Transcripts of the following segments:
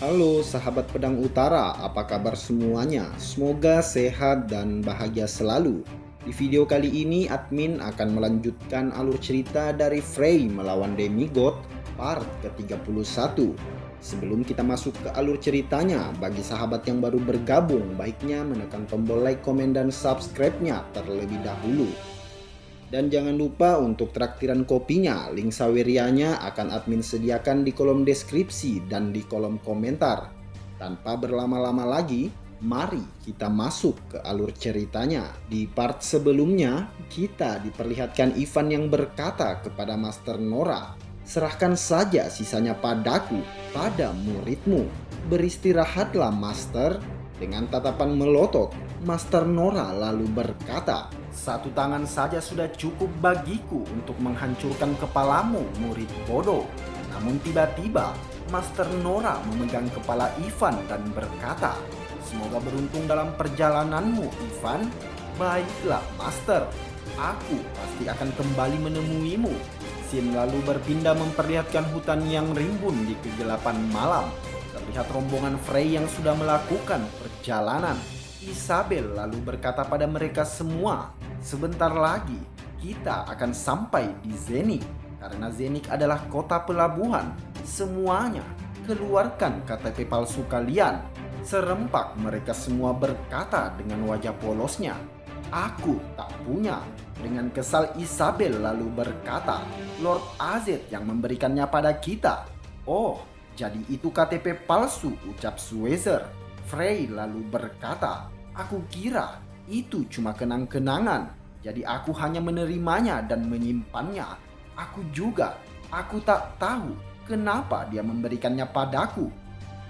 Halo sahabat pedang utara, apa kabar semuanya? Semoga sehat dan bahagia selalu. Di video kali ini admin akan melanjutkan alur cerita dari Frey melawan Demigod part ke-31. Sebelum kita masuk ke alur ceritanya, bagi sahabat yang baru bergabung, baiknya menekan tombol like, komen, dan subscribe-nya terlebih dahulu. Dan jangan lupa untuk traktiran kopinya, link sawerianya akan admin sediakan di kolom deskripsi dan di kolom komentar. Tanpa berlama-lama lagi, mari kita masuk ke alur ceritanya. Di part sebelumnya, kita diperlihatkan Ivan yang berkata kepada Master Nora, "Serahkan saja sisanya padaku, pada muridmu. Beristirahatlah, Master." Dengan tatapan melotot, Master Nora lalu berkata, "Satu tangan saja sudah cukup bagiku untuk menghancurkan kepalamu, murid bodoh." Namun tiba-tiba, Master Nora memegang kepala Ivan dan berkata, "Semoga beruntung dalam perjalananmu, Ivan." "Baiklah, Master. Aku pasti akan kembali menemuimu." Scene lalu berpindah memperlihatkan hutan yang rimbun di kegelapan malam. Terlihat rombongan Frey yang sudah melakukan perjalanan. Isabel lalu berkata pada mereka semua, "Sebentar lagi kita akan sampai di Zenik. Karena Zenik adalah kota pelabuhan. Semuanya keluarkan KTP palsu kalian." Serempak mereka semua berkata dengan wajah polosnya, "Aku tak punya." Dengan kesal Isabel lalu berkata, "Lord Azet yang memberikannya pada kita." "Oh, jadi itu KTP palsu," ucap Sweezer. Frey lalu berkata, "Aku kira itu cuma kenang-kenangan, jadi aku hanya menerimanya dan menyimpannya. Aku tak tahu kenapa dia memberikannya padaku."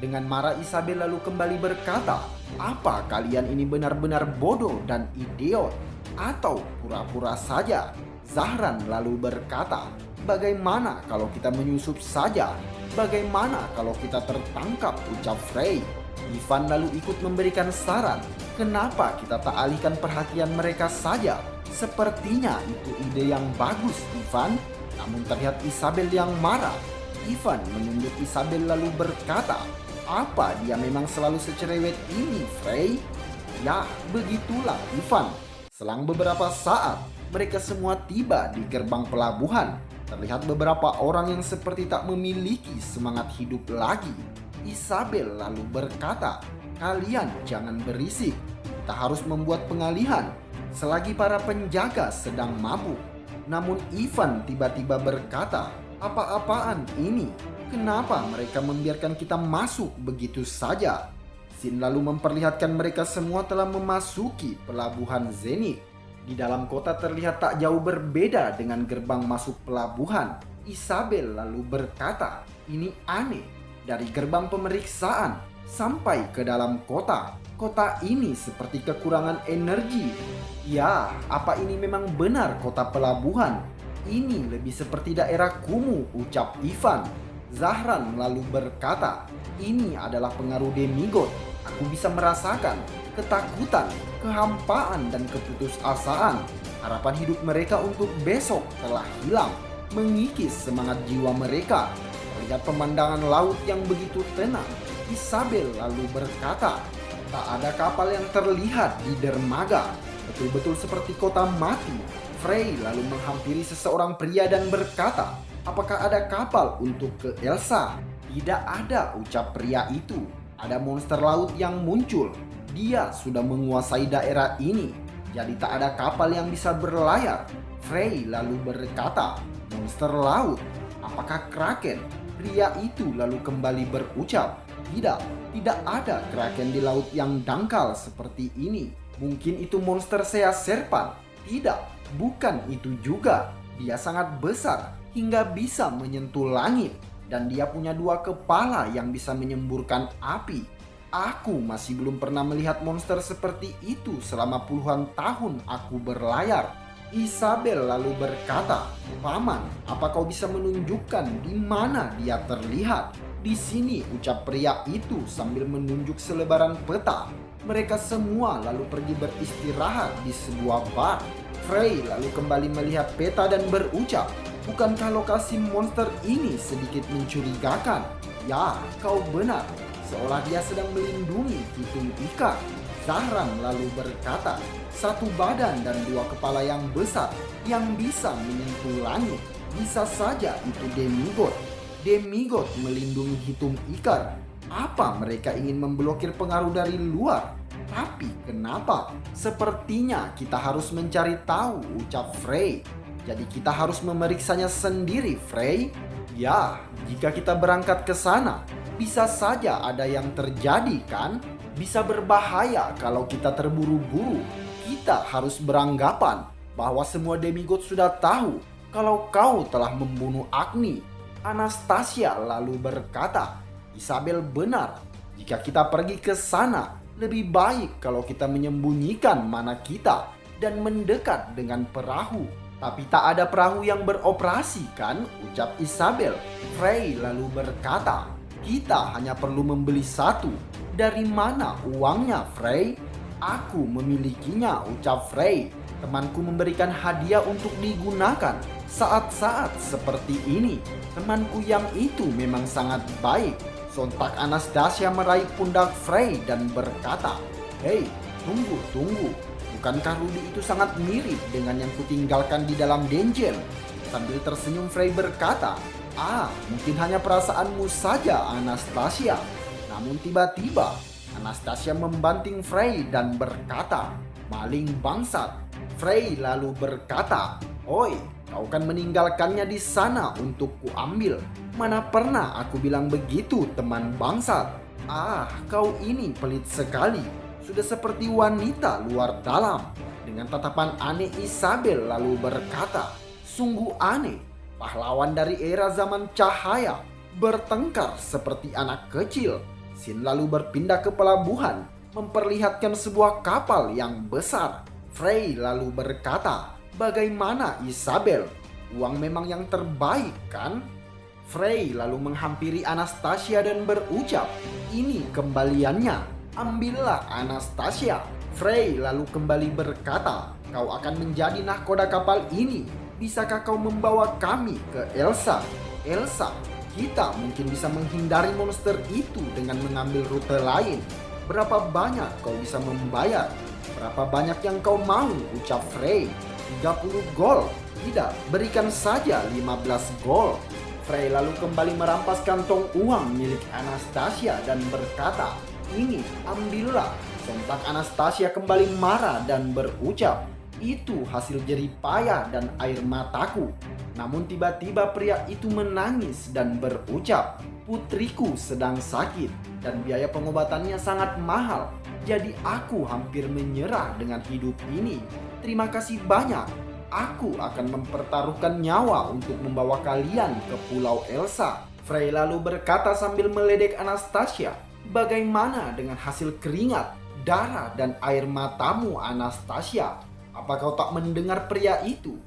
Dengan marah Isabel lalu kembali berkata, "Apa kalian ini benar-benar bodoh dan idiot? Atau pura-pura saja?" Zahran lalu berkata, "Bagaimana kalau kita menyusup saja? Bagaimana kalau kita tertangkap?" ucap Frey. Ivan lalu ikut memberikan saran, "Kenapa kita tak alihkan perhatian mereka saja? Sepertinya itu ide yang bagus, Ivan." Namun terlihat Isabel yang marah. Ivan menunjuk Isabel lalu berkata, "Apa dia memang selalu secerewet ini, Frey?" "Ya, begitulah, Ivan." Selang beberapa saat, mereka semua tiba di gerbang pelabuhan. Terlihat beberapa orang yang seperti tak memiliki semangat hidup lagi. Isabel lalu berkata, "Kalian jangan berisik. Kita harus membuat pengalihan selagi para penjaga sedang mabuk." Namun Ivan tiba-tiba berkata, "Apa-apaan ini? Kenapa mereka membiarkan kita masuk begitu saja?" Scene lalu memperlihatkan mereka semua telah memasuki pelabuhan Zenit. Di dalam kota terlihat tak jauh berbeda dengan gerbang masuk pelabuhan. Isabel lalu berkata, "Ini aneh. Dari gerbang pemeriksaan sampai ke dalam kota, kota ini seperti kekurangan energi. Ya, apa ini memang benar kota pelabuhan? Ini lebih seperti daerah kumuh," ucap Ivan. Zahran lalu berkata, "Ini adalah pengaruh Demigod. Aku bisa merasakan ketakutan, kehampaan, dan keputusasaan. Harapan hidup mereka untuk besok telah hilang, mengikis semangat jiwa mereka." Terlihat pemandangan laut yang begitu tenang. Isabel lalu berkata, "Tak ada kapal yang terlihat di dermaga. Betul-betul seperti kota mati." Frey lalu menghampiri seseorang pria dan berkata, "Apakah ada kapal untuk ke Elsa?" "Tidak ada," ucap pria itu. "Ada monster laut yang muncul. Dia sudah menguasai daerah ini. Jadi tak ada kapal yang bisa berlayar." Frey lalu berkata, "Monster laut? Apakah Kraken?" Pria itu lalu kembali berucap, tidak ada Kraken di laut yang dangkal seperti ini. Mungkin itu monster Sea Serpent." "Tidak, bukan itu juga. Dia sangat besar hingga bisa menyentuh langit. Dan dia punya 2 kepala yang bisa menyemburkan api. Aku masih belum pernah melihat monster seperti itu selama puluhan tahun aku berlayar." Isabel lalu berkata, "Paman, apa kau bisa menunjukkan di mana dia terlihat?" "Di sini," ucap pria itu sambil menunjuk selebaran peta. Mereka semua lalu pergi beristirahat di sebuah bar. Frey lalu kembali melihat peta dan berucap, "Bukankah lokasi monster ini sedikit mencurigakan?" "Ya, kau benar. seolah dia sedang melindungi hitung ikan. Zahran lalu berkata, satu badan dan dua kepala yang besar yang bisa menyentuh langit. Bisa saja itu demigod. Demigod melindungi hitung ikar. Apa mereka ingin memblokir pengaruh dari luar? Tapi kenapa? Sepertinya kita harus mencari tahu, ucap Frey. Jadi kita harus memeriksanya sendiri, Frey. Ya, jika kita berangkat ke sana, bisa saja ada yang terjadi kan? Bisa berbahaya kalau kita terburu-buru. Kita harus beranggapan bahwa semua demigod sudah tahu kalau kau telah membunuh Agni. Anastasia lalu berkata, Isabel benar. Jika kita pergi ke sana, lebih baik kalau kita menyembunyikan mana kita dan mendekat dengan perahu. Tapi tak ada perahu yang beroperasi kan, ucap Isabel. Frey lalu berkata, kita hanya perlu membeli satu. Dari mana uangnya, Frey? Aku memilikinya, ucap Frey. Temanku memberikan hadiah untuk digunakan saat-saat seperti ini. Temanku yang itu memang sangat baik. Sontak Anastasia meraih pundak Frey dan berkata, hei, tunggu. Bukankah Rudy itu sangat mirip dengan yang kutinggalkan di dalam dungeon? Sambil tersenyum Frey berkata, mungkin hanya perasaanmu saja, Anastasia. Namun tiba-tiba Anastasia membanting Frey dan berkata, maling bangsat. Frey lalu berkata, oi, kau kan meninggalkannya di sana untuk kuambil. Mana pernah aku bilang begitu, teman bangsat. Kau ini pelit sekali. Sudah seperti wanita luar dalam. Dengan tatapan aneh Isabel lalu berkata, sungguh aneh. Pahlawan dari era zaman cahaya bertengkar seperti anak kecil. Sin lalu berpindah ke pelabuhan, memperlihatkan sebuah kapal yang besar. Frey lalu berkata, bagaimana Isabel? Uang memang yang terbaik kan? Frey lalu menghampiri Anastasia dan berucap, ini kembaliannya. Ambillah Anastasia. Frey lalu kembali berkata, kau akan menjadi nahkoda kapal ini. Bisakah kau membawa kami ke Elsa? Elsa, kita mungkin bisa menghindari monster itu dengan mengambil rute lain. Berapa banyak kau bisa membayar? Berapa banyak yang kau mau, ucap Frey. 30 gol. Tidak, berikan saja 15 gol. Frey lalu kembali merampas kantong uang milik Anastasia dan berkata, ini ambillah. Sontak Anastasia kembali marah dan berucap, itu hasil jerih payah dan air mataku. Namun tiba-tiba pria itu menangis dan berucap, putriku sedang sakit dan biaya pengobatannya sangat mahal. Jadi aku hampir menyerah dengan hidup ini. Terima kasih banyak. Aku akan mempertaruhkan nyawa untuk membawa kalian ke Pulau Elsa. Frey lalu berkata sambil meledek Anastasia, bagaimana dengan hasil keringat, darah, dan air matamu, Anastasia? Apa kau tak mendengar pria itu?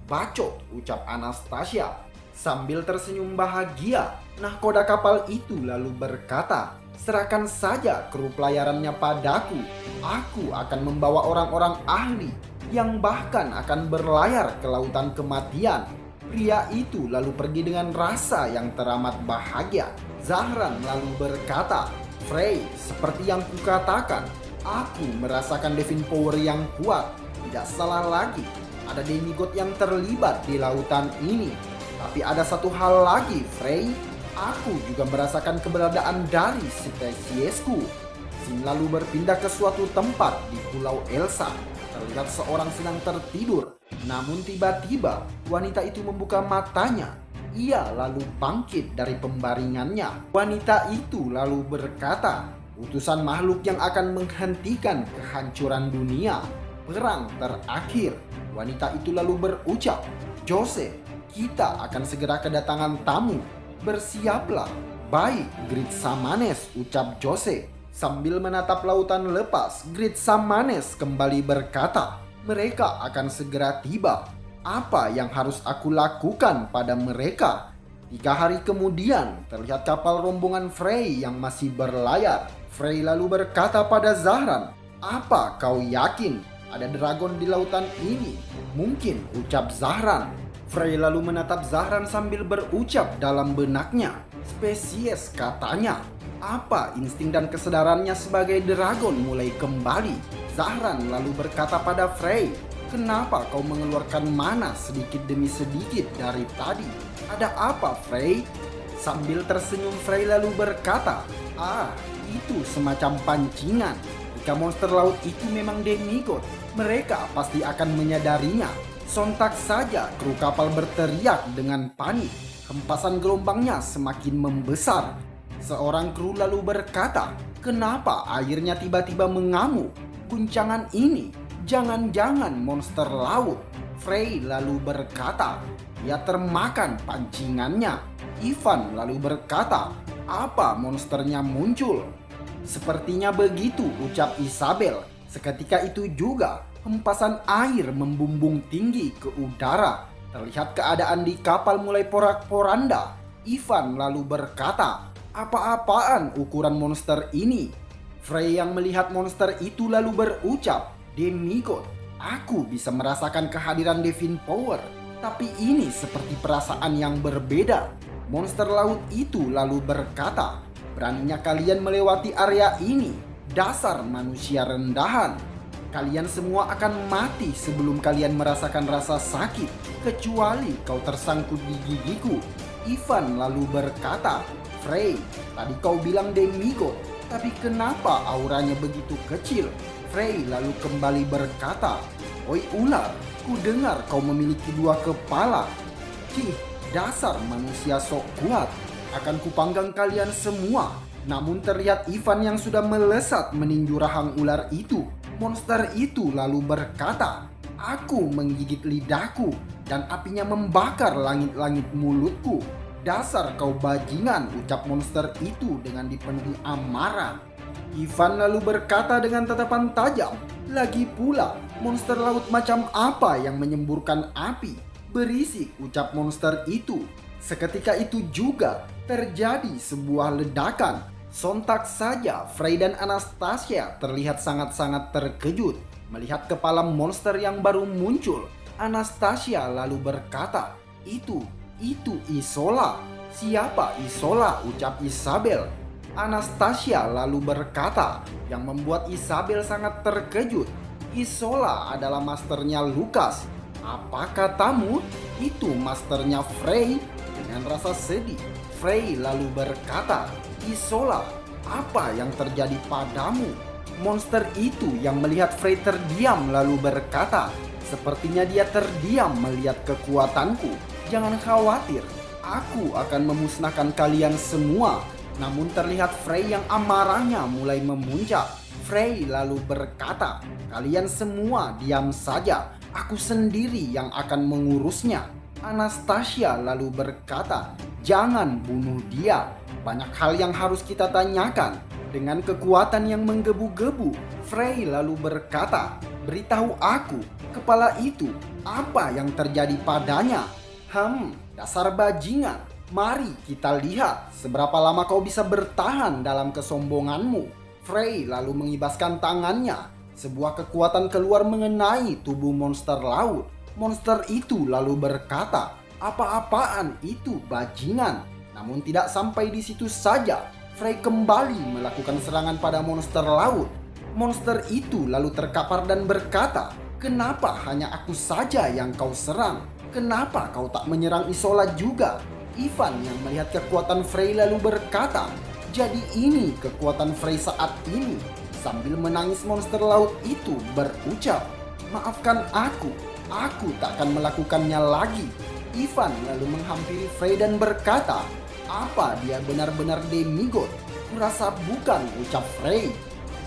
Bacot, ucap Anastasia. Sambil tersenyum bahagia, nahkoda kapal itu lalu berkata, serahkan saja kru pelayarannya padaku. Aku akan membawa orang-orang ahli yang bahkan akan berlayar ke lautan kematian. Pria itu lalu pergi dengan rasa yang teramat bahagia. Zahran lalu berkata, Frey, seperti yang kukatakan, aku merasakan divine power yang kuat. Tidak salah lagi, ada demigod yang terlibat di lautan ini. Tapi ada satu hal lagi, Frey. Aku juga merasakan keberadaan dari spesiesku. Sin lalu berpindah ke suatu tempat di Pulau Elsa. Terlihat seorang sedang tertidur. Namun tiba-tiba wanita itu membuka matanya. Ia lalu bangkit dari pembaringannya. Wanita itu lalu berkata, utusan makhluk yang akan menghentikan kehancuran dunia. Perang terakhir. Wanita itu lalu berucap, Jose, kita akan segera kedatangan tamu. Bersiaplah. Baik, Grid Samanes, ucap Jose. Sambil menatap lautan lepas, Grid Samanes kembali berkata, mereka akan segera tiba. Apa yang harus aku lakukan pada mereka? 3 hari kemudian, terlihat kapal rombongan Frey yang masih berlayar. Frey lalu berkata pada Zahran, apa kau yakin ada dragon di lautan ini? Mungkin, ucap Zahran. Frey lalu menatap Zahran sambil berucap dalam benaknya, spesies katanya. Apa insting dan kesadarannya sebagai dragon mulai kembali? Zahran lalu berkata pada Frey, "Kenapa kau mengeluarkan mana sedikit demi sedikit dari tadi? Ada apa, Frey?" Sambil tersenyum Frey lalu berkata, itu semacam pancingan. Jika monster laut itu memang demigod, mereka pasti akan menyadarinya." Sontak saja kru kapal berteriak dengan panik. Hempasan gelombangnya semakin membesar. Seorang kru lalu berkata, "Kenapa airnya tiba-tiba mengamuk? Guncangan ini, jangan-jangan monster laut." Frey lalu berkata, "Ya termakan pancingannya." Ivan lalu berkata, "Apa monsternya muncul?" "Sepertinya begitu," ucap Isabel. Seketika itu juga, hempasan air membumbung tinggi ke udara. Terlihat keadaan di kapal mulai porak-poranda. Ivan lalu berkata, "Apa-apaan ukuran monster ini?" Frey yang melihat monster itu lalu berucap, "Demigod, aku bisa merasakan kehadiran Divine Power. Tapi ini seperti perasaan yang berbeda." Monster laut itu lalu berkata, "Beraninya kalian melewati area ini? Dasar manusia rendahan. Kalian semua akan mati sebelum kalian merasakan rasa sakit, kecuali kau tersangkut di gigiku." Ivan lalu berkata, "Frey, tadi kau bilang demigod, tapi kenapa auranya begitu kecil?" Frey lalu kembali berkata, "Oi ular, ku dengar kau memiliki 2 kepala. Dasar manusia sok kuat. Akan kupanggang kalian semua." Namun terlihat Ivan yang sudah melesat meninju rahang ular itu. Monster itu lalu berkata, "Aku menggigit lidahku dan apinya membakar langit-langit mulutku. Dasar kau bajingan," ucap monster itu dengan dipenuhi amarah. Ivan lalu berkata dengan tatapan tajam, "Lagi pula, monster laut macam apa yang menyemburkan api?" "Berisik," ucap monster itu. Seketika itu juga terjadi sebuah ledakan. Sontak saja Frey dan Anastasia terlihat sangat-sangat terkejut melihat kepala monster yang baru muncul. Anastasia lalu berkata, Itu Isola." "Siapa Isola?" ucap Isabel. Anastasia lalu berkata, yang membuat Isabel sangat terkejut, "Isola adalah masternya Lucas." "Apa katamu?" "Itu masternya Frey." Dengan rasa sedih, Frey lalu berkata, "Isola, apa yang terjadi padamu?" Monster itu yang melihat Frey terdiam lalu berkata, "Sepertinya dia terdiam melihat kekuatanku. Jangan khawatir, aku akan memusnahkan kalian semua." Namun terlihat Frey yang amarahnya mulai memuncak. Frey lalu berkata, "Kalian semua diam saja. Aku sendiri yang akan mengurusnya." Anastasia lalu berkata, "Jangan bunuh dia. Banyak hal yang harus kita tanyakan." Dengan kekuatan yang menggebu-gebu, Frey lalu berkata, "Beritahu aku, kepala itu, apa yang terjadi padanya?" Dasar bajingan. Mari kita lihat seberapa lama kau bisa bertahan dalam kesombonganmu." Frey lalu mengibaskan tangannya. Sebuah kekuatan keluar mengenai tubuh monster laut. Monster itu lalu berkata, "Apa-apaan itu bajingan?" Namun tidak sampai di situ saja. Frey kembali melakukan serangan pada monster laut. Monster itu lalu terkapar dan berkata, "Kenapa hanya aku saja yang kau serang? Kenapa kau tak menyerang Isola juga?" Ivan yang melihat kekuatan Frey lalu berkata, "Jadi ini kekuatan Frey saat ini." Sambil menangis monster laut itu berucap, "Maafkan aku tak akan melakukannya lagi." Ivan lalu menghampiri Frey dan berkata, "Apa dia benar-benar demigod?" "Kurasa bukan," ucap Frey.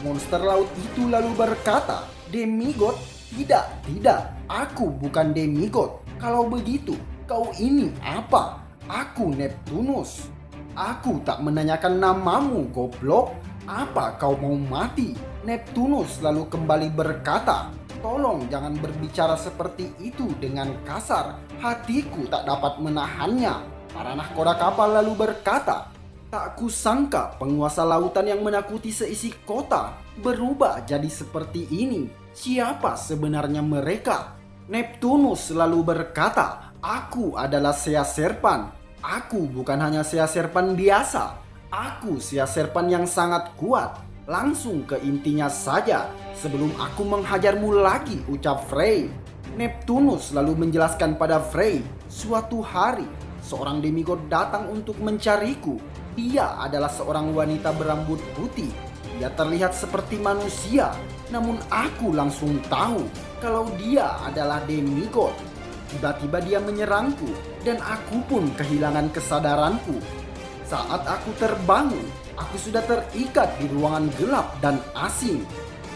Monster laut itu lalu berkata, "Demigod? Tidak, aku bukan demigod. Kalau begitu, kau ini apa?" "Aku Neptunus." "Aku tak menanyakan namamu, goblok. Apa kau mau mati?" Neptunus lalu kembali berkata, "Tolong jangan berbicara seperti itu dengan kasar. Hatiku tak dapat menahannya." Para nahkoda kapal lalu berkata, "Tak kusangka penguasa lautan yang menakuti seisi kota berubah jadi seperti ini. Siapa sebenarnya mereka?" Neptunus lalu berkata, "Aku adalah Sea Serpan. Aku bukan hanya Sea Serpan biasa. Aku Sia Serpan yang sangat kuat. Langsung ke intinya saja sebelum aku menghajarmu lagi, ucap Frey. Neptunus lalu menjelaskan pada Frey, suatu hari seorang demigod datang untuk mencariku. Dia adalah seorang wanita berambut putih. Dia terlihat seperti manusia, namun aku langsung tahu kalau dia adalah demigod. Tiba-tiba dia menyerangku dan aku pun kehilangan kesadaranku. Saat aku terbangun, aku sudah terikat di ruangan gelap dan asing.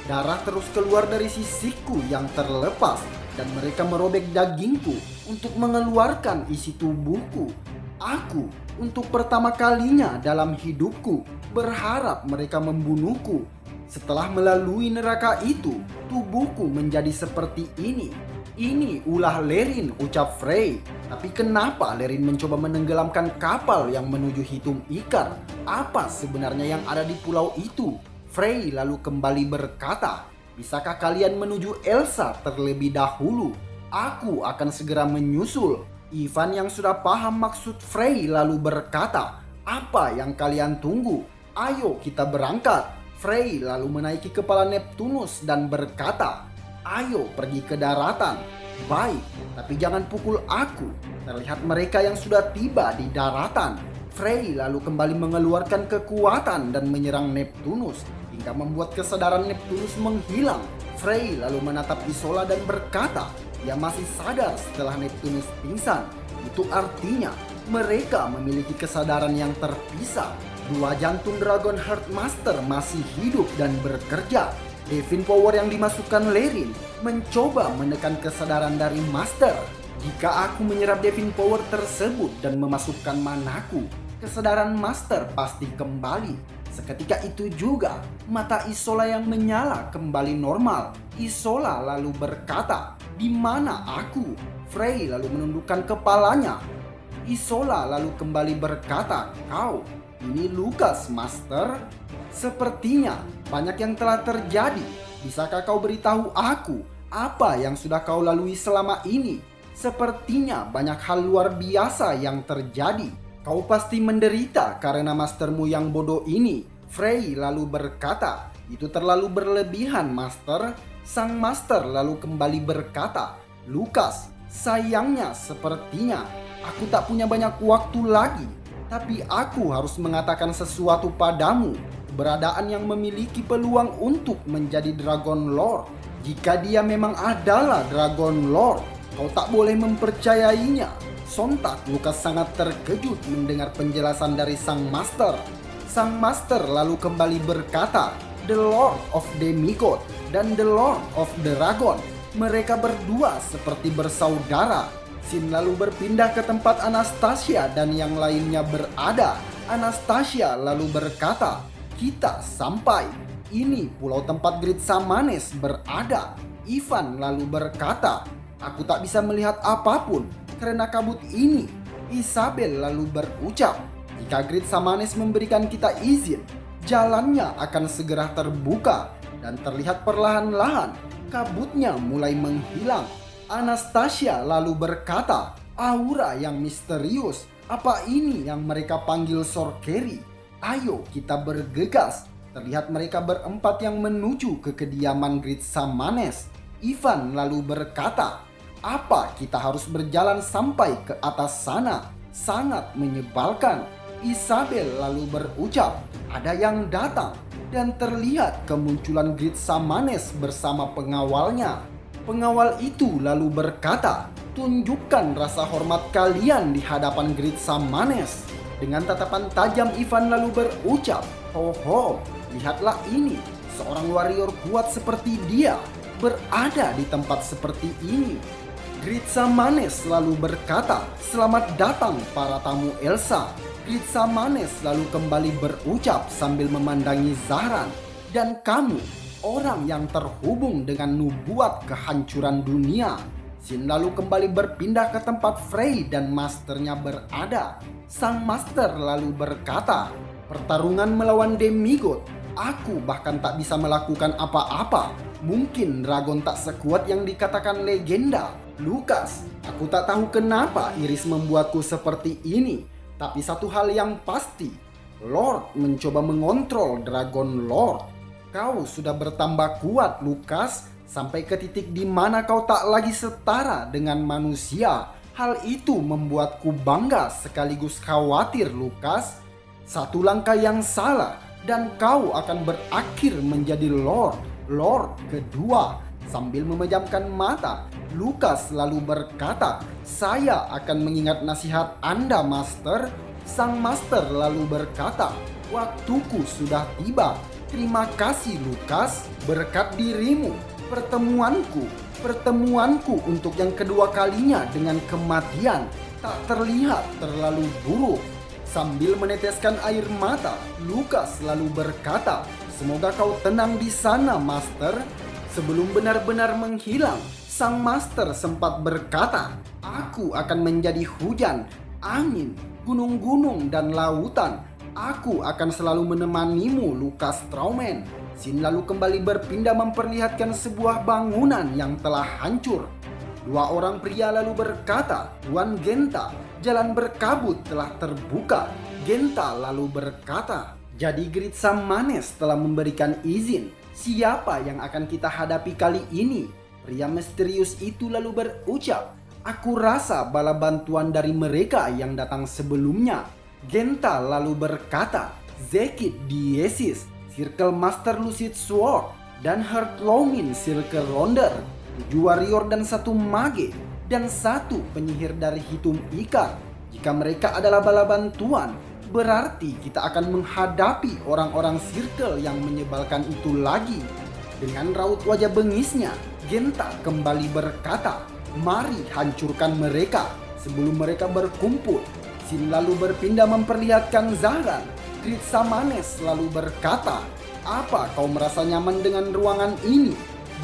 Darah terus keluar dari sisiku yang terlepas dan mereka merobek dagingku untuk mengeluarkan isi tubuhku. Aku untuk pertama kalinya dalam hidupku berharap mereka membunuhku. Setelah melalui neraka itu, tubuhku menjadi seperti ini. Ini ulah Lerin, ucap Frey. Tapi kenapa Lerin mencoba menenggelamkan kapal yang menuju Hitum Ikar? Apa sebenarnya yang ada di pulau itu? Frey lalu kembali berkata, bisakah kalian menuju Elsa terlebih dahulu? Aku akan segera menyusul. Ivan yang sudah paham maksud Frey lalu berkata, apa yang kalian tunggu? Ayo kita berangkat. Frey lalu menaiki kepala Neptunus dan berkata, ayo pergi ke daratan. Baik, tapi jangan pukul aku. Terlihat mereka yang sudah tiba di daratan. Frey lalu kembali mengeluarkan kekuatan dan menyerang Neptunus hingga membuat kesadaran Neptunus menghilang. Frey lalu menatap Isola dan berkata, dia masih sadar setelah Neptunus pingsan. Itu artinya mereka memiliki kesadaran yang terpisah. Dua jantung Dragon Heart Master masih hidup dan bekerja. Divine Power yang dimasukkan Lerin mencoba menekan kesadaran dari Master. Jika aku menyerap Divine Power tersebut dan memasukkan manaku, kesadaran Master pasti kembali. Seketika itu juga, mata Isola yang menyala kembali normal. Isola lalu berkata, di mana aku? Frey lalu menundukkan kepalanya. Isola lalu kembali berkata, kau, ini Lukas, Master. Sepertinya banyak yang telah terjadi. Bisakah kau beritahu aku apa yang sudah kau lalui selama ini? Sepertinya banyak hal luar biasa yang terjadi. Kau pasti menderita karena mastermu yang bodoh ini. Frey lalu berkata, itu terlalu berlebihan, Master. Sang Master lalu kembali berkata, Lukas, sayangnya sepertinya aku tak punya banyak waktu lagi. Tapi aku harus mengatakan sesuatu padamu. Keberadaan yang memiliki peluang untuk menjadi Dragon Lord. Jika dia memang adalah Dragon Lord, kau tak boleh mempercayainya. Sontak Lukas sangat terkejut mendengar penjelasan dari Sang Master. Sang Master lalu kembali berkata, The Lord of Demigod dan The Lord of Dragon. Mereka berdua seperti bersaudara. Sin lalu berpindah ke tempat Anastasia dan yang lainnya berada. Anastasia lalu berkata, kita sampai. Ini pulau tempat Great Samanes berada. Ivan lalu berkata, aku tak bisa melihat apapun karena kabut ini. Isabel lalu berucap, jika Great Samanes memberikan kita izin, jalannya akan segera terbuka. Dan terlihat perlahan-lahan kabutnya mulai menghilang. Anastasia lalu berkata, aura yang misterius. Apa ini yang mereka panggil Sorcery? Ayo kita bergegas. Terlihat mereka berempat yang menuju ke kediaman Great Samanes. Ivan lalu berkata, apa kita harus berjalan sampai ke atas sana? Sangat menyebalkan. Isabel lalu berucap, ada yang datang. Dan terlihat kemunculan Great Samanes bersama pengawalnya. Pengawal itu lalu berkata, tunjukkan rasa hormat kalian di hadapan Great Samanes. Dengan tatapan tajam Ivan lalu berucap, ho, lihatlah ini, seorang warrior kuat seperti dia berada di tempat seperti ini. Great Samanes lalu berkata, selamat datang para tamu Elsa. Great Samanes lalu kembali berucap sambil memandangi Zahran, dan kamu, orang yang terhubung dengan nubuat kehancuran dunia. Sin lalu kembali berpindah ke tempat Frey dan masternya berada. Sang master lalu berkata, pertarungan melawan demigod, aku bahkan tak bisa melakukan apa-apa. Mungkin dragon tak sekuat yang dikatakan legenda. Lukas, aku tak tahu kenapa Iris membuatku seperti ini. Tapi satu hal yang pasti, Lord mencoba mengontrol Dragon Lord. Kau sudah bertambah kuat, Lukas, sampai ke titik di mana kau tak lagi setara dengan manusia. Hal itu membuatku bangga sekaligus khawatir, Lukas. Satu langkah yang salah dan kau akan berakhir menjadi Lord kedua. Sambil memejamkan mata, Lukas lalu berkata, "Saya akan mengingat nasihat Anda, Master." Sang Master lalu berkata, "Waktuku sudah tiba. Terima kasih, Lukas. Berkat dirimu, pertemuanku untuk yang kedua kalinya dengan kematian tak terlihat terlalu buruk." Sambil meneteskan air mata, Lukas lalu berkata, "Semoga kau tenang di sana, Master." Sebelum benar-benar menghilang, sang Master sempat berkata, "Aku akan menjadi hujan, angin, gunung-gunung, dan lautan. Aku akan selalu menemanimu, Lukas Strawman." Scene lalu kembali berpindah memperlihatkan sebuah bangunan yang telah hancur. Dua orang pria lalu berkata, "Tuan Genta, jalan berkabut telah terbuka." Genta lalu berkata, "Jadi Great Samanes telah memberikan izin. Siapa yang akan kita hadapi kali ini?" Pria misterius itu lalu berucap, "Aku rasa bala bantuan dari mereka yang datang sebelumnya." Genta lalu berkata, "Zekid Diesis, Circle Master Lucid Sword, dan Heart Lomin Circle Ronder, 7 warrior dan 1 mage, dan 1 penyihir dari Hitum Ikar. Jika mereka adalah bala bantuan, berarti kita akan menghadapi orang-orang Circle yang menyebalkan itu lagi." Dengan raut wajah bengisnya, Genta kembali berkata, "Mari hancurkan mereka sebelum mereka berkumpul." Scene lalu berpindah memperlihatkan Zahran. Great Samanes lalu berkata, "Apa kau merasa nyaman dengan ruangan ini?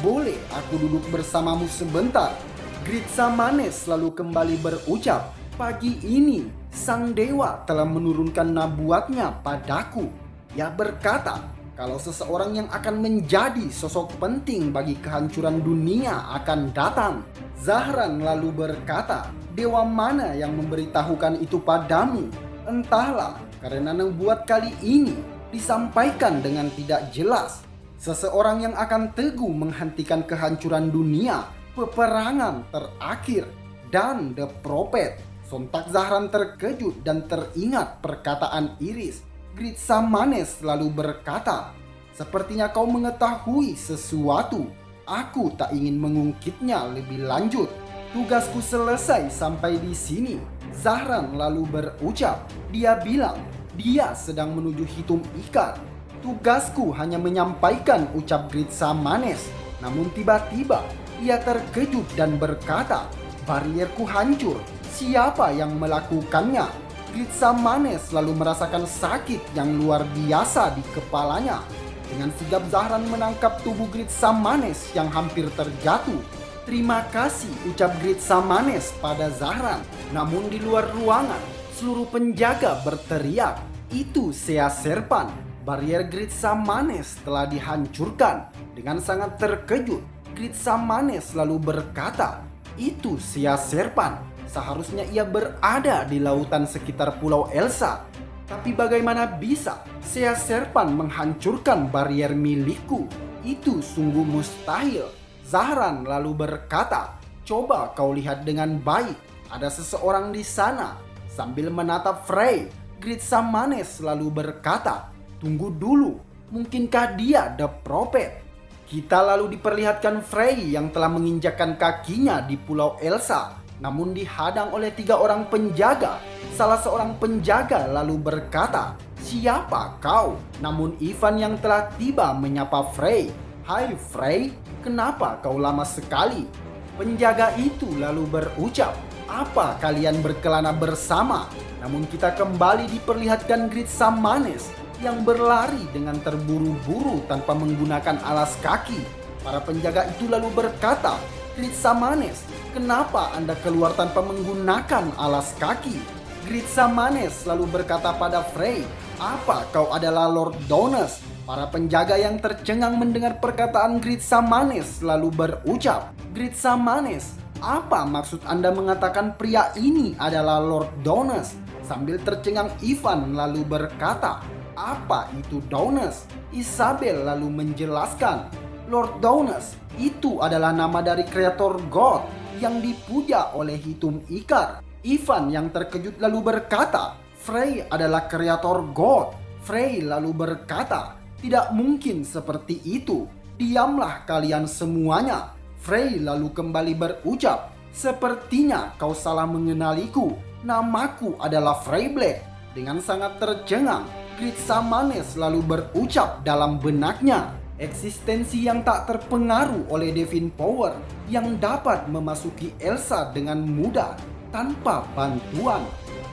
Boleh aku duduk bersamamu sebentar?" Great Samanes lalu kembali berucap, "Pagi ini sang dewa telah menurunkan nabuatnya padaku. Ia berkata kalau seseorang yang akan menjadi sosok penting bagi kehancuran dunia akan datang." Zahran lalu berkata, "Dewa mana yang memberitahukan itu padamu?" "Entahlah, karena nubuat kali ini disampaikan dengan tidak jelas. Seseorang yang akan teguh menghentikan kehancuran dunia, peperangan terakhir, dan The Prophet." Sontak Zahran terkejut dan teringat perkataan Iris. Great Samanes lalu berkata, "Sepertinya kau mengetahui sesuatu. Aku tak ingin mengungkitnya lebih lanjut. Tugasku selesai sampai di sini." Zahran lalu berucap, dia bilang dia sedang menuju Hitum Ikar. "Tugasku hanya menyampaikan," ucap Great Samanes. Namun tiba-tiba ia terkejut dan berkata, "Barierku hancur. Siapa yang melakukannya?" Great Samanes lalu merasakan sakit yang luar biasa di kepalanya. Dengan sigap Zahran menangkap tubuh Great Samanes yang hampir terjatuh. "Terima kasih," ucap Great Samanes pada Zahran. Namun di luar ruangan, seluruh penjaga berteriak, "Itu Sea Serpan!" Barier Great Samanes telah dihancurkan. Dengan sangat terkejut, Great Samanes lalu berkata, "Itu Sea Serpan. Seharusnya ia berada di lautan sekitar Pulau Elsa. Tapi bagaimana bisa Sea Serpan menghancurkan barier milikku? Itu sungguh mustahil." Zahran lalu berkata, "Coba kau lihat dengan baik. Ada seseorang di sana." Sambil menatap Frey, Great Samanes lalu berkata, "Tunggu dulu. Mungkinkah dia The Prophet?" Kita lalu diperlihatkan Frey yang telah menginjakkan kakinya di Pulau Elsa, namun dihadang oleh 3 orang penjaga. Salah seorang penjaga lalu berkata, "Siapa kau?" Namun Ivan yang telah tiba menyapa Frey. "Hai Frey, kenapa kau lama sekali?" Penjaga itu lalu berucap, "Apa kalian berkelana bersama?" Namun kita kembali diperlihatkan Great Samanes yang berlari dengan terburu-buru tanpa menggunakan alas kaki. Para penjaga itu lalu berkata, "Great Samanes, kenapa Anda keluar tanpa menggunakan alas kaki?" Great Samanes lalu berkata pada Frey, "Apa kau adalah Lord Donus?" Para penjaga yang tercengang mendengar perkataan Great Samanes lalu berucap, "Great Samanes, apa maksud Anda mengatakan pria ini adalah Lord Donus?" Sambil tercengang, Ivan lalu berkata, "Apa itu Daunus?" Isabel lalu menjelaskan, "Lord Daunus itu adalah nama dari kreator God yang dipuja oleh Hitum Ikar." Ivan yang terkejut lalu berkata, "Frey adalah kreator God." Frey lalu berkata, "Tidak mungkin seperti itu. Diamlah kalian semuanya." Frey lalu kembali berucap, "Sepertinya kau salah mengenaliku. Namaku adalah Frey Black." Dengan sangat tercengang, Grid Samanes lalu berucap dalam benaknya, eksistensi yang tak terpengaruh oleh Divine Power yang dapat memasuki Elsa dengan mudah tanpa bantuan.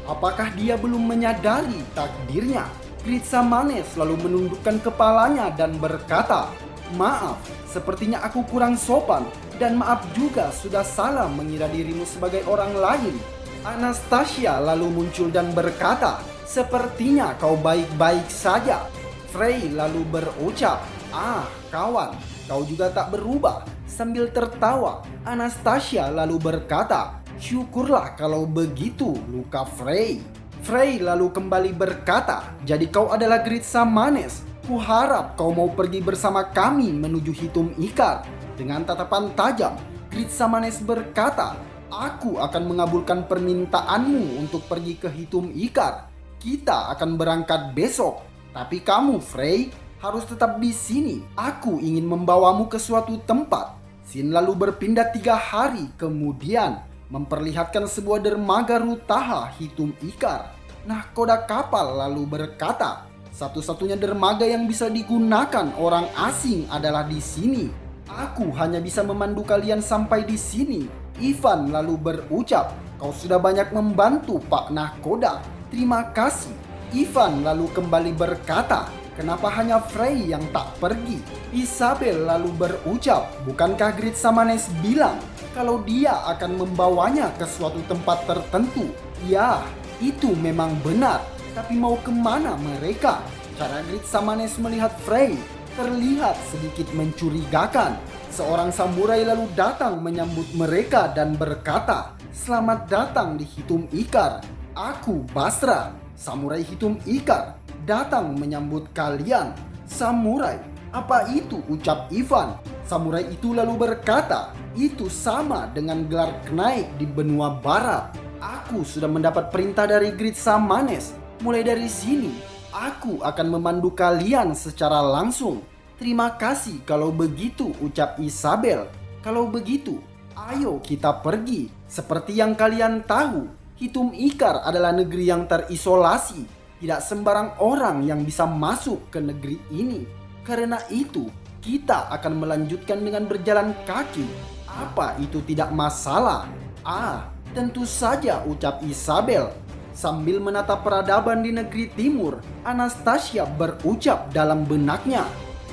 Apakah dia belum menyadari takdirnya? Grid Samanes lalu menundukkan kepalanya dan berkata, "Maaf, sepertinya aku kurang sopan dan maaf juga sudah salah mengira dirimu sebagai orang lain." Anastasia lalu muncul dan berkata, "Sepertinya kau baik-baik saja." Frey lalu berucap, "Ah, kawan, kau juga tak berubah." Sambil tertawa, Anastasia lalu berkata, "Syukurlah kalau begitu, Luka Frey." Frey lalu kembali berkata, "Jadi kau adalah Grid Samanes. Kuharap kau mau pergi bersama kami menuju Hitum Ikar." Dengan tatapan tajam, Grid Samanes berkata, "Aku akan mengabulkan permintaanmu untuk pergi ke Hitum Ikar. Kita akan berangkat besok. Tapi kamu, Frey, harus tetap di sini. Aku ingin membawamu ke suatu tempat." Scene lalu berpindah 3 hari kemudian, memperlihatkan sebuah dermaga Rutaha Hitum Ikar. Nahkoda kapal lalu berkata, "Satu-satunya dermaga yang bisa digunakan orang asing adalah di sini. Aku hanya bisa memandu kalian sampai di sini." Ivan lalu berucap, "Kau sudah banyak membantu, Pak Nahkoda. Terima kasih." Ivan lalu kembali berkata, "Kenapa hanya Frey yang tak pergi?" Isabel lalu berucap, "Bukankah Grid Samanes bilang kalau dia akan membawanya ke suatu tempat tertentu?" "Ya, itu memang benar. Tapi mau kemana mereka?" Cara Grid Samanes melihat Frey terlihat sedikit mencurigakan. Seorang samurai lalu datang menyambut mereka dan berkata, "Selamat datang di Hitum Ikar. Aku Basra, samurai Hitum Ikar, datang menyambut kalian." "Samurai? Apa itu?" ucap Ivan. Samurai itu lalu berkata, "Itu sama dengan gelar Knight di benua barat. Aku sudah mendapat perintah dari Grid Samanes. Mulai dari sini, aku akan memandu kalian secara langsung." "Terima kasih kalau begitu," ucap Isabel. "Kalau begitu, ayo kita pergi. Seperti yang kalian tahu, Hitum Ikar adalah negeri yang terisolasi. Tidak sembarang orang yang bisa masuk ke negeri ini. Karena itu, kita akan melanjutkan dengan berjalan kaki. Apa itu tidak masalah?" "Ah, tentu saja," ucap Isabel. Sambil menatap peradaban di negeri timur, Anastasia berucap dalam benaknya,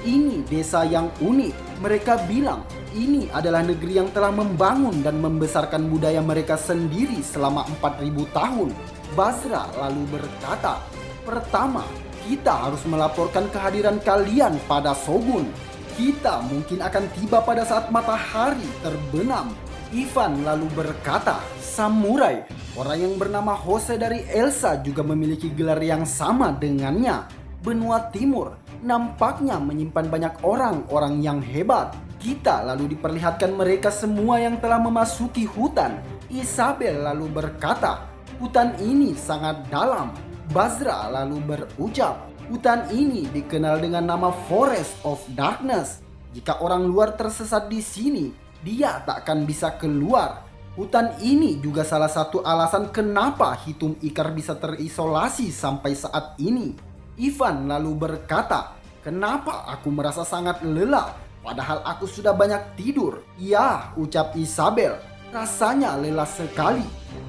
"Ini desa yang unik. Mereka bilang ini adalah negeri yang telah membangun dan membesarkan budaya mereka sendiri selama 4000 tahun. Basra lalu berkata, "Pertama, kita harus melaporkan kehadiran kalian pada Shogun. Kita mungkin akan tiba pada saat matahari terbenam." Ivan lalu berkata, "Samurai, orang yang bernama Jose dari Elsa juga memiliki gelar yang sama dengannya. Benua Timur nampaknya menyimpan banyak orang-orang yang hebat." Kita lalu diperlihatkan mereka semua yang telah memasuki hutan. Isabel lalu berkata, "Hutan ini sangat dalam." Basra lalu berucap, "Hutan ini dikenal dengan nama Forest of Darkness. Jika orang luar tersesat di sini, dia tak akan bisa keluar. Hutan ini juga salah satu alasan kenapa Hitum Ikar bisa terisolasi sampai saat ini." Ivan lalu berkata, "Kenapa aku merasa sangat lelah, padahal aku sudah banyak tidur?" "Ya," ucap Isabel, "rasanya lelah sekali.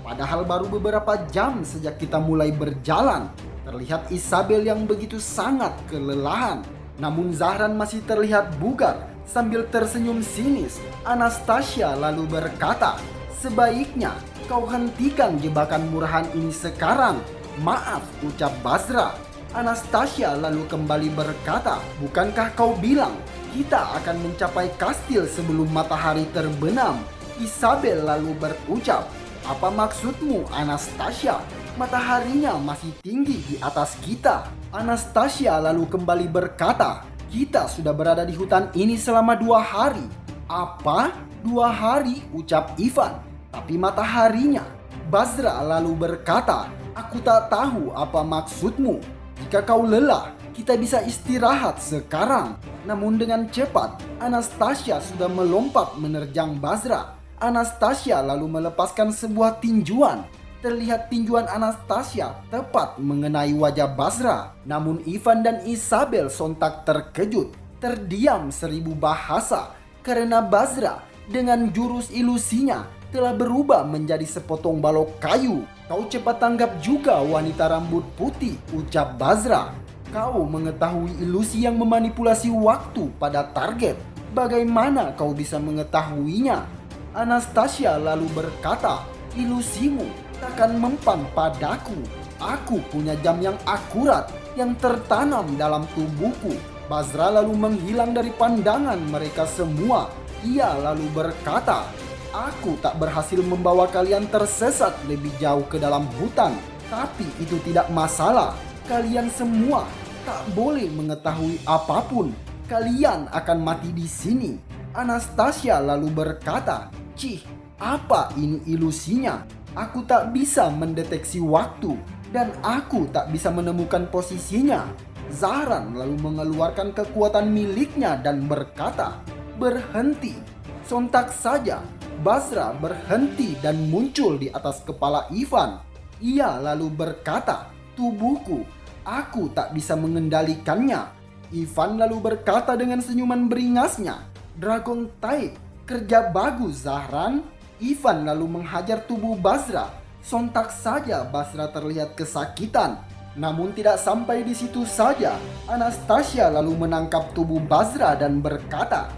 Padahal baru beberapa jam sejak kita mulai berjalan." Terlihat Isabel yang begitu sangat kelelahan. Namun Zahran masih terlihat bugar. Sambil tersenyum sinis, Anastasia lalu berkata, "Sebaiknya kau hentikan jebakan murahan ini sekarang." "Maaf," ucap Basra. Anastasia lalu kembali berkata, "Bukankah kau bilang kita akan mencapai kastil sebelum matahari terbenam?" Isabel lalu berucap, "Apa maksudmu, Anastasia?" Mataharinya masih tinggi di atas kita. Anastasia lalu kembali berkata, kita sudah berada di hutan ini selama 2 hari. Apa? 2 hari? Ucap Ivan. Tapi mataharinya. Basra lalu berkata, aku tak tahu apa maksudmu. Jika kau lelah, kita bisa istirahat sekarang. Namun dengan cepat, Anastasia sudah melompat menerjang Basra. Anastasia lalu melepaskan sebuah tinjuan. Terlihat tinjuan Anastasia tepat mengenai wajah Basra. Namun Ivan dan Isabel sontak terkejut, terdiam 1000 bahasa. Karena Basra dengan jurus ilusinya telah berubah menjadi sepotong balok kayu. Kau cepat tanggap juga wanita rambut putih, ucap Basra. Kau mengetahui ilusi yang memanipulasi waktu pada target. Bagaimana kau bisa mengetahuinya? Anastasia lalu berkata, ilusimu takkan mempan padaku. Aku punya jam yang akurat yang tertanam dalam tubuhku. Basra lalu menghilang dari pandangan mereka semua. Ia lalu berkata, aku tak berhasil membawa kalian tersesat lebih jauh ke dalam hutan. Tapi itu tidak masalah. Kalian semua tak boleh mengetahui apapun. Kalian akan mati di sini. Anastasia lalu berkata, cih, apa ini ilusinya? Aku tak bisa mendeteksi waktu dan aku tak bisa menemukan posisinya. Zahran lalu mengeluarkan kekuatan miliknya dan berkata, berhenti. Sontak saja Basra berhenti dan muncul di atas kepala Ivan. Ia lalu berkata, tubuhku, aku tak bisa mengendalikannya. Ivan lalu berkata dengan senyuman beringasnya, Dragon Type, kerja bagus Zahran. Ivan lalu menghajar tubuh Basra. Sontak saja Basra terlihat kesakitan. Namun tidak sampai di situ saja. Anastasia lalu menangkap tubuh Basra dan berkata,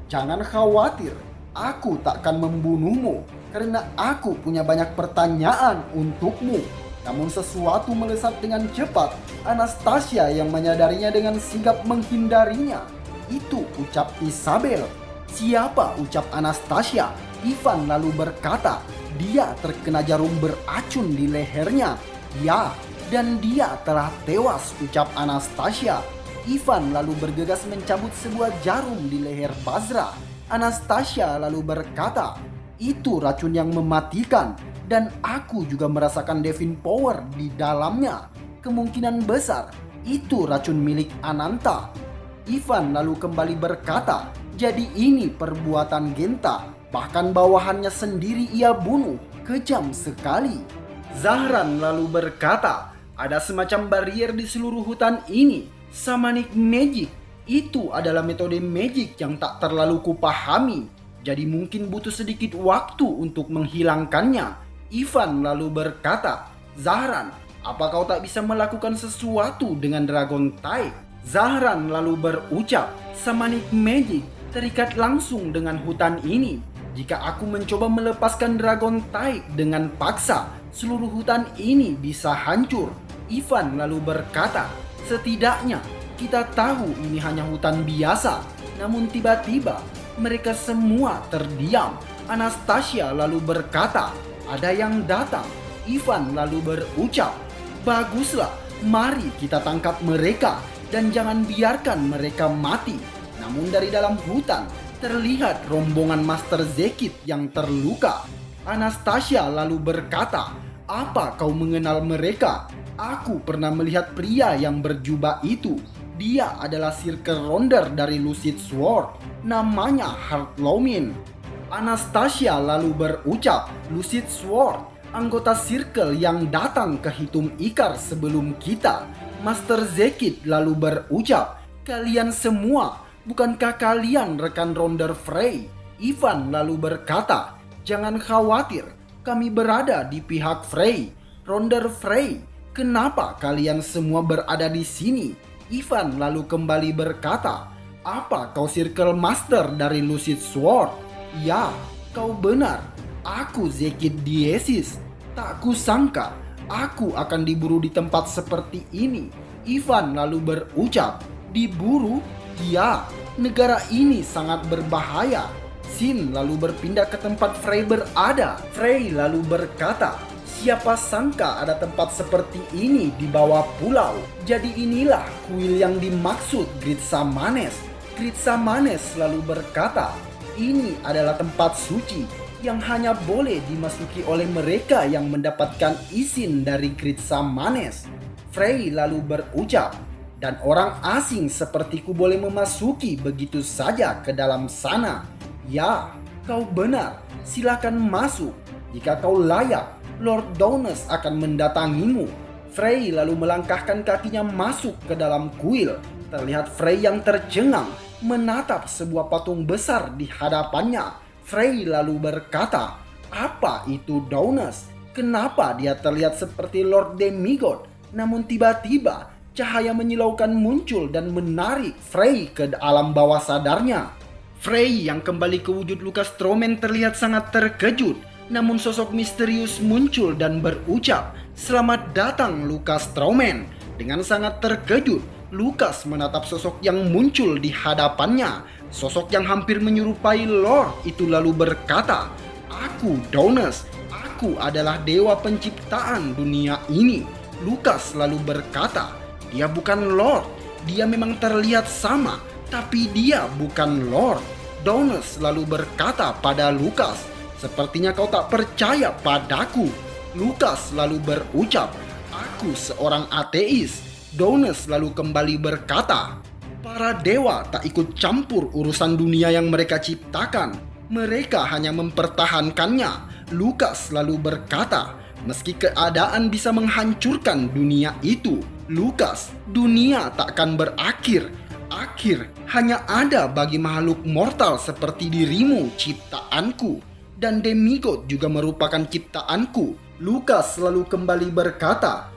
jangan khawatir, aku takkan membunuhmu karena aku punya banyak pertanyaan untukmu. Namun sesuatu melesat dengan cepat. Anastasia yang menyadarinya dengan sigap menghindarinya. Itu ucap Isabel. Siapa? Ucap Anastasia. Ivan lalu berkata, dia terkena jarum beracun di lehernya. Ya, dan dia telah tewas, ucap Anastasia. Ivan lalu bergegas mencabut sebuah jarum di leher Basra. Anastasia lalu berkata, itu racun yang mematikan dan aku juga merasakan Divine Power di dalamnya. Kemungkinan besar itu racun milik Ananta. Ivan lalu kembali berkata, jadi ini perbuatan Genta. Bahkan bawahannya sendiri ia bunuh, kejam sekali. Zahran lalu berkata, ada semacam barrier di seluruh hutan ini. Shamanic Magic, itu adalah metode magic yang tak terlalu kupahami. Jadi mungkin butuh sedikit waktu untuk menghilangkannya. Ivan lalu berkata, Zahran, apa kau tak bisa melakukan sesuatu dengan Dragon Type? Zahran lalu berucap, Shamanic Magic terikat langsung dengan hutan ini. Jika aku mencoba melepaskan Dragon Type dengan paksa, seluruh hutan ini bisa hancur. Ivan lalu berkata, setidaknya kita tahu ini hanya hutan biasa. Namun tiba-tiba mereka semua terdiam. Anastasia lalu berkata, ada yang datang. Ivan lalu berucap, baguslah, mari kita tangkap mereka dan jangan biarkan mereka mati. Namun dari dalam hutan terlihat rombongan Master Zekit yang terluka. Anastasia lalu berkata, apa kau mengenal mereka? Aku pernah melihat pria yang berjubah itu. Dia adalah Circle Rounder dari Lucid Sword. Namanya Heartlomin. Anastasia lalu berucap, Lucid Sword, anggota Circle yang datang ke Hitum Ikar sebelum kita. Master Zekit lalu berucap, kalian semua, bukankah kalian rekan Rounder Frey? Ivan lalu berkata, jangan khawatir, kami berada di pihak Frey. Rounder Frey, kenapa kalian semua berada di sini? Ivan lalu kembali berkata, apa kau Circle Master dari Lucid Sword? Ya, kau benar. Aku Zekit Diesis. Tak kusangka aku akan diburu di tempat seperti ini. Ivan lalu berucap, diburu? Ya, negara ini sangat berbahaya. Sin lalu berpindah ke tempat Frey berada. Frey lalu berkata, Siapa sangka ada tempat seperti ini di bawah pulau. Jadi inilah kuil yang dimaksud Gritsa Manes. Gritsa Manes selalu berkata, ini adalah tempat suci yang hanya boleh dimasuki oleh mereka yang mendapatkan izin dari Gritsa Manes. Frey lalu berucap, dan orang asing sepertiku boleh memasuki begitu saja ke dalam sana. Ya, kau benar, silakan masuk. Jika kau layak, Lord Daunus akan mendatangimu. Frey lalu melangkahkan kakinya masuk ke dalam kuil. Terlihat Frey yang tercengang menatap sebuah patung besar di hadapannya. Frey lalu berkata, apa itu Daunus? Kenapa dia terlihat seperti Lord Demigod? Namun tiba-tiba cahaya menyilaukan muncul dan menarik Frey ke alam bawah sadarnya. Frey yang kembali ke wujud Lukas Strowman terlihat sangat terkejut. Namun sosok misterius muncul dan berucap, selamat datang Lukas Strowman. Dengan sangat terkejut, Lukas menatap sosok yang muncul di hadapannya. Sosok yang hampir menyerupai Lord itu lalu berkata, aku Daunus, aku adalah dewa penciptaan dunia ini. Lukas lalu berkata, dia bukan Lord, dia memang terlihat sama, tapi dia bukan Lord. Daunus lalu berkata pada Lukas, sepertinya kau tak percaya padaku. Lukas lalu berucap, aku seorang ateis. Daunus lalu kembali berkata, para dewa tak ikut campur urusan dunia yang mereka ciptakan. Mereka hanya mempertahankannya. Lukas lalu berkata, meski keadaan bisa menghancurkan dunia itu, Lukas, dunia tak akan berakhir. Akhir hanya ada bagi makhluk mortal seperti dirimu, ciptaanku. Dan demigod juga merupakan ciptaanku. Lukas lalu kembali berkata,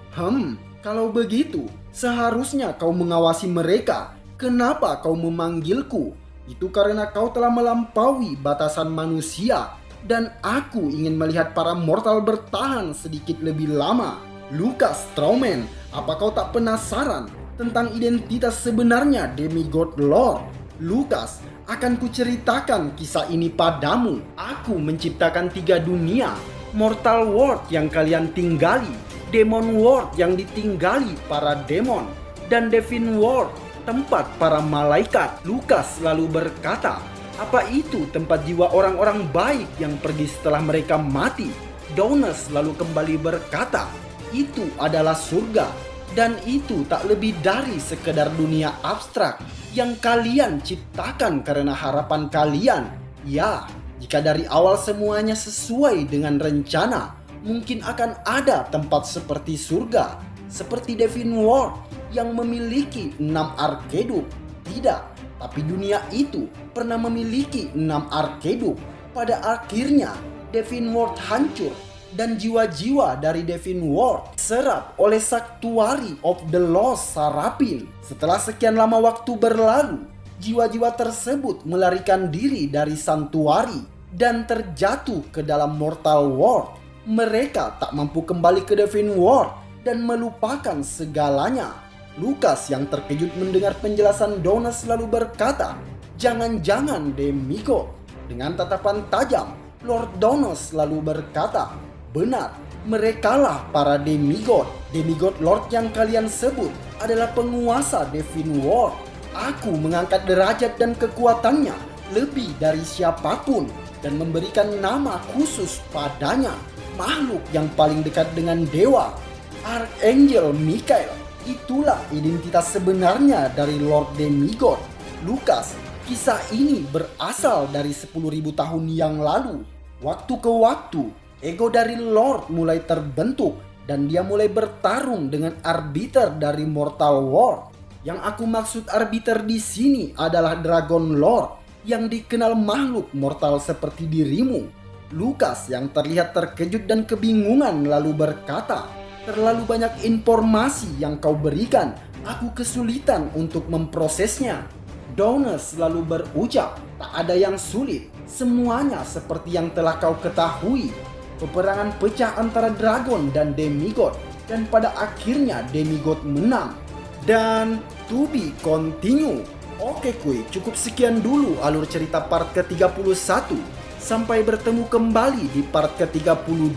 kalau begitu, seharusnya kau mengawasi mereka. Kenapa kau memanggilku? Itu karena kau telah melampaui batasan manusia. Dan aku ingin melihat para mortal bertahan sedikit lebih lama. Lukas Strowman, apa kau tak penasaran tentang identitas sebenarnya demigod Lord? Lukas, akan kuceritakan kisah ini padamu. Aku menciptakan 3 dunia. Mortal World yang kalian tinggali, Demon World yang ditinggali para demon, dan Divine World, tempat para malaikat. Lukas lalu berkata, apa itu tempat jiwa orang-orang baik yang pergi setelah mereka mati? Daunus lalu kembali berkata, itu adalah surga. Dan itu tak lebih dari sekedar dunia abstrak yang kalian ciptakan karena harapan kalian. Ya, jika dari awal semuanya sesuai dengan rencana, mungkin akan ada tempat seperti surga, seperti Divine World yang memiliki 6 arkedup. Tidak, tapi dunia itu pernah memiliki 6 arkedup. Pada akhirnya, Divine World hancur. Dan jiwa-jiwa dari Divine World serap oleh Sanctuary of the Lost Sarapin. Setelah sekian lama waktu berlalu, jiwa-jiwa tersebut melarikan diri dari Sanctuary dan terjatuh ke dalam Mortal World. Mereka tak mampu kembali ke Divine World dan melupakan segalanya. Lukas yang terkejut mendengar penjelasan Daunus lalu berkata, jangan-jangan demigod. Dengan tatapan tajam, Lord Daunus lalu berkata, benar, merekalah para demigod. Demigod Lord yang kalian sebut adalah penguasa Divine World. Aku mengangkat derajat dan kekuatannya lebih dari siapapun dan memberikan nama khusus padanya, makhluk yang paling dekat dengan dewa, Archangel Michael. Itulah identitas sebenarnya dari Lord Demigod. Lukas, kisah ini berasal dari 10.000 tahun yang lalu. Waktu ke waktu, ego dari Lord mulai terbentuk dan dia mulai bertarung dengan arbiter dari Mortal World. Yang aku maksud arbiter di sini adalah Dragon Lord yang dikenal makhluk mortal seperti dirimu. Lukas yang terlihat terkejut dan kebingungan lalu berkata, terlalu banyak informasi yang kau berikan, aku kesulitan untuk memprosesnya. Daunus lalu berucap, tak ada yang sulit, semuanya seperti yang telah kau ketahui. Peperangan pecah antara dragon dan demigod, dan pada akhirnya demigod menang. Dan to be continue. Oke kuy, cukup sekian dulu alur cerita part ke-31. Sampai bertemu kembali di part ke-32.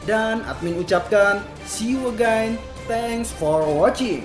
Dan admin ucapkan, see you again, thanks for watching.